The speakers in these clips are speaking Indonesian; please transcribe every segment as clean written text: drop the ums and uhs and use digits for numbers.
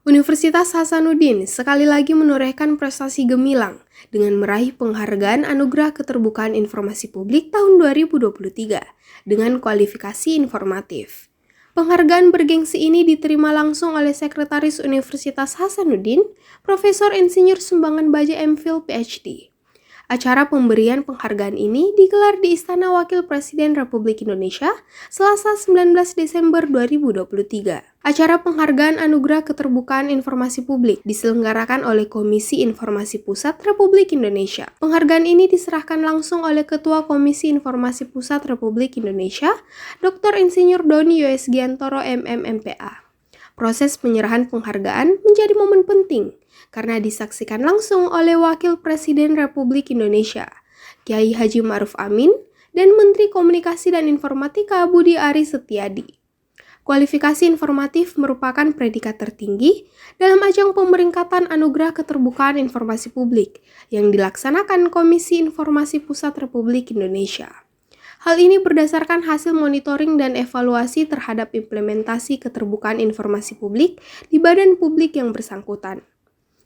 Universitas Hasanuddin sekali lagi menorehkan prestasi gemilang dengan meraih penghargaan Anugerah Keterbukaan Informasi Publik tahun 2023 dengan kualifikasi informatif. Penghargaan bergengsi ini diterima langsung oleh Sekretaris Universitas Hasanuddin, Profesor Insinyur Sumbangan Baja MPhil PhD. Acara pemberian penghargaan ini digelar di Istana Wakil Presiden Republik Indonesia Selasa 19 Desember 2023. Acara penghargaan Anugerah Keterbukaan Informasi Publik diselenggarakan oleh Komisi Informasi Pusat Republik Indonesia. Penghargaan ini diserahkan langsung oleh Ketua Komisi Informasi Pusat Republik Indonesia, Dr. Insinyur Doni Yoesgiantoro MMMPA. Proses penyerahan penghargaan menjadi momen penting karena disaksikan langsung oleh Wakil Presiden Republik Indonesia, Kiai Haji Ma'ruf Amin, dan Menteri Komunikasi dan Informatika Budi Ari Setiadi. Kualifikasi informatif merupakan predikat tertinggi dalam ajang pemeringkatan Anugerah Keterbukaan Informasi Publik yang dilaksanakan Komisi Informasi Pusat Republik Indonesia. Hal ini berdasarkan hasil monitoring dan evaluasi terhadap implementasi keterbukaan informasi publik di badan publik yang bersangkutan.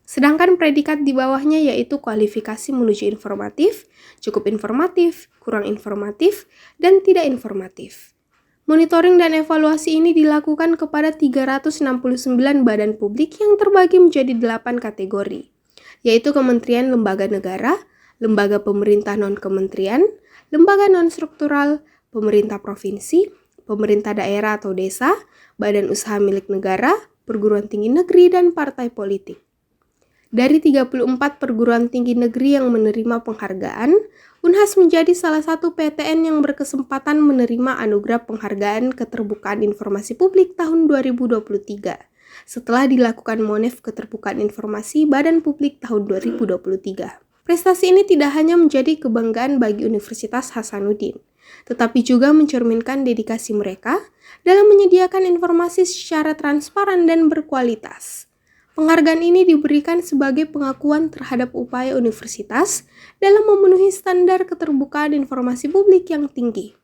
Sedangkan predikat di bawahnya yaitu kualifikasi menuju informatif, cukup informatif, kurang informatif, dan tidak informatif. Monitoring dan evaluasi ini dilakukan kepada 369 badan publik yang terbagi menjadi 8 kategori, yaitu kementerian lembaga negara, lembaga pemerintah non-kementerian, lembaga non-struktural, pemerintah provinsi, pemerintah daerah atau desa, badan usaha milik negara, perguruan tinggi negeri, dan partai politik. Dari 34 perguruan tinggi negeri yang menerima penghargaan, Unhas menjadi salah satu PTN yang berkesempatan menerima Anugerah Penghargaan Keterbukaan Informasi Publik tahun 2023, setelah dilakukan Monef Keterbukaan Informasi Badan Publik tahun 2023. Prestasi ini tidak hanya menjadi kebanggaan bagi Universitas Hasanuddin, tetapi juga mencerminkan dedikasi mereka dalam menyediakan informasi secara transparan dan berkualitas. Penghargaan ini diberikan sebagai pengakuan terhadap upaya universitas dalam memenuhi standar keterbukaan informasi publik yang tinggi.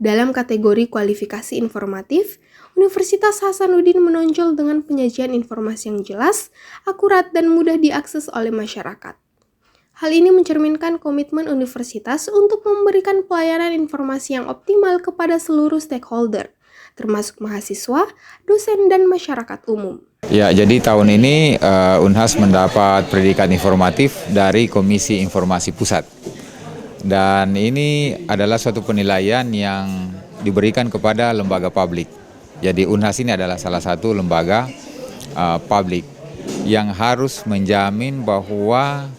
Dalam kategori kualifikasi informatif, Universitas Hasanuddin menonjol dengan penyajian informasi yang jelas, akurat, dan mudah diakses oleh masyarakat. Hal ini mencerminkan komitmen universitas untuk memberikan pelayanan informasi yang optimal kepada seluruh stakeholder, termasuk mahasiswa, dosen, dan masyarakat umum. Ya, jadi tahun ini Unhas mendapat predikat informatif dari Komisi Informasi Pusat. Dan ini adalah suatu penilaian yang diberikan kepada lembaga publik. Jadi Unhas ini adalah salah satu lembaga publik yang harus menjamin bahwa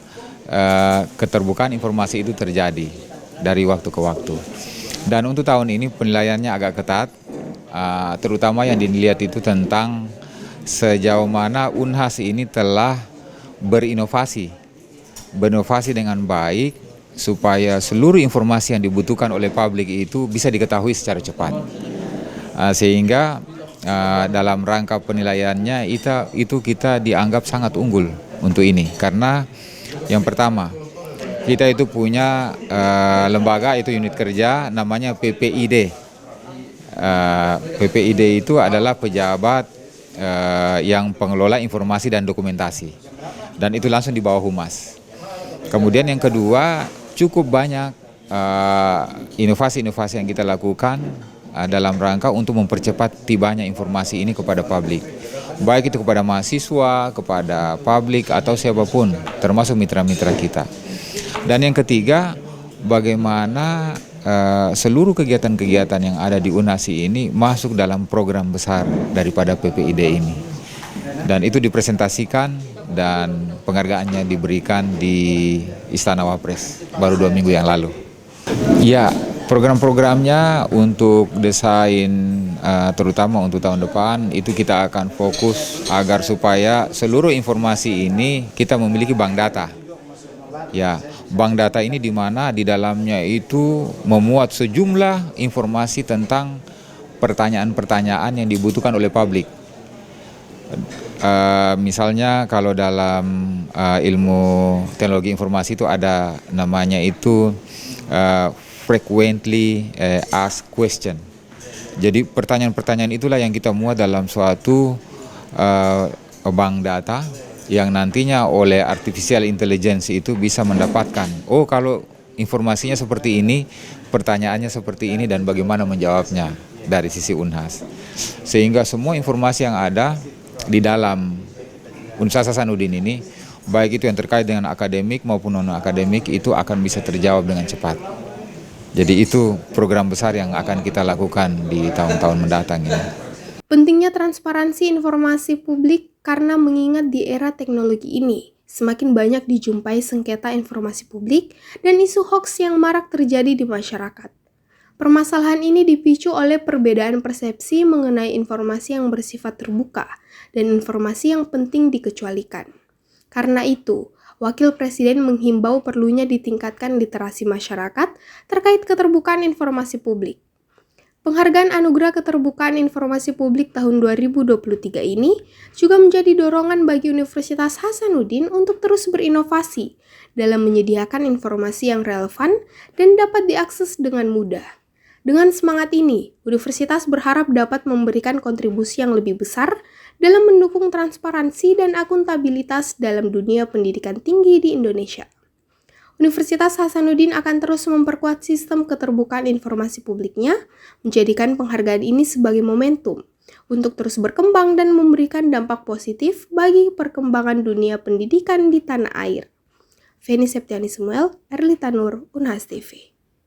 keterbukaan informasi itu terjadi dari waktu ke waktu. Dan untuk tahun ini penilaiannya agak ketat, terutama yang dilihat itu tentang sejauh mana Unhas ini telah berinovasi dengan baik supaya seluruh informasi yang dibutuhkan oleh publik itu bisa diketahui secara cepat. Sehingga dalam rangka penilaiannya itu kita dianggap sangat unggul untuk ini, karena yang pertama, kita itu punya lembaga, itu unit kerja namanya PPID. PPID itu adalah pejabat yang pengelola informasi dan dokumentasi. Dan itu langsung di bawah Humas. Kemudian yang kedua, cukup banyak inovasi-inovasi yang kita lakukan dalam rangka untuk mempercepat tibanya informasi ini kepada publik. Baik itu kepada mahasiswa, kepada publik, atau siapapun, termasuk mitra-mitra kita. Dan yang ketiga, bagaimana seluruh kegiatan-kegiatan yang ada di UNASI ini masuk dalam program besar daripada PPID ini. Dan itu dipresentasikan dan penghargaannya diberikan di Istana Wapres baru 2 minggu yang lalu. Ya, program-programnya untuk desain terutama untuk tahun depan itu kita akan fokus agar supaya seluruh informasi ini kita memiliki bank data. Ya, bank data ini di mana di dalamnya itu memuat sejumlah informasi tentang pertanyaan-pertanyaan yang dibutuhkan oleh publik. Misalnya kalau dalam ilmu teknologi informasi itu ada namanya itu frequently asked question. Jadi pertanyaan-pertanyaan itulah yang kita muat dalam suatu bank data yang nantinya oleh artificial intelligence itu bisa mendapatkan, oh kalau informasinya seperti ini, pertanyaannya seperti ini dan bagaimana menjawabnya dari sisi Unhas. Sehingga semua informasi yang ada di dalam Universitas Hasanuddin ini, baik itu yang terkait dengan akademik maupun non-akademik, itu akan bisa terjawab dengan cepat. Jadi itu program besar yang akan kita lakukan di tahun-tahun mendatang ini. Pentingnya transparansi informasi publik karena mengingat di era teknologi ini, semakin banyak dijumpai sengketa informasi publik dan isu hoaks yang marak terjadi di masyarakat. Permasalahan ini dipicu oleh perbedaan persepsi mengenai informasi yang bersifat terbuka dan informasi yang penting dikecualikan. Karena itu, Wakil Presiden menghimbau perlunya ditingkatkan literasi masyarakat terkait keterbukaan informasi publik. Penghargaan Anugerah Keterbukaan Informasi Publik tahun 2023 ini juga menjadi dorongan bagi Universitas Hasanuddin untuk terus berinovasi dalam menyediakan informasi yang relevan dan dapat diakses dengan mudah. Dengan semangat ini, universitas berharap dapat memberikan kontribusi yang lebih besar dalam mendukung transparansi dan akuntabilitas dalam dunia pendidikan tinggi di Indonesia. Universitas Hasanuddin akan terus memperkuat sistem keterbukaan informasi publiknya, menjadikan penghargaan ini sebagai momentum untuk terus berkembang dan memberikan dampak positif bagi perkembangan dunia pendidikan di tanah air. Feni Septiani Samuel, Erlita Nur, Unhas TV.